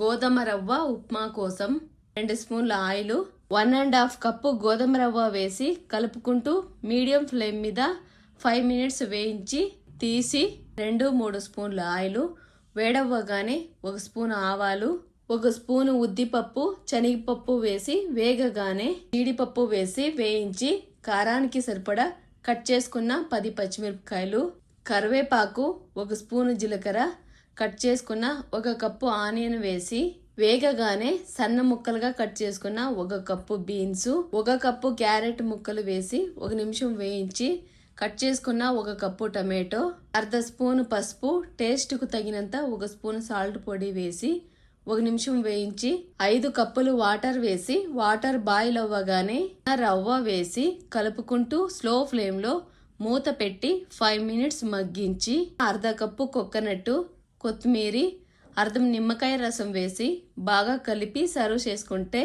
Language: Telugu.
గోధుమ రవ్వ ఉప్మా కోసం 2 స్పూన్ల ఆయిల్, 1½ కప్పు గోధుమ రవ్వ వేసి కలుపుకుంటూ మీడియం ఫ్లేమ్ మీద 5 మినిట్స్ వేయించి తీసి 2-3 స్పూన్ల ఆయిల్ వేడవ్వగానే 1 స్పూన్ ఆవాలు, 1 స్పూను ఉద్దిపప్పు, శనగపప్పు వేసి వేగగానే జీడిపప్పు వేసి వేయించి కారానికి సరిపడా కట్ చేసుకున్న 10 పచ్చిమిరపకాయలు, కరివేపాకు, 1 స్పూను జీలకర్ర, కట్ చేసుకున్న 1 కప్పు ఆనియన్ వేసి వేగగానే సన్న ముక్కలుగా కట్ చేసుకున్న 1 కప్పు బీన్స్, 1 కప్పు క్యారెట్ ముక్కలు వేసి 1 నిమిషం వేయించి కట్ చేసుకున్న 1 కప్పు టమాటో, అర్ధ స్పూన్ పసుపు, టేస్ట్కు తగినంత 1 స్పూన్ సాల్ట్ పొడి వేసి 1 నిమిషం వేయించి 5 కప్పులు వాటర్ వేసి వాటర్ బాయిల్ అవ్వగానే రవ్వ వేసి కలుపుకుంటూ స్లో ఫ్లేమ్లో మూత పెట్టి 5 మినిట్స్ మగ్గించి అర్ధ కప్పు కోకోనట్, కొత్తిమీర, అర్ధం నిమ్మకాయ రసం వేసి బాగా కలిపి సర్వ్ చేసుకుంటే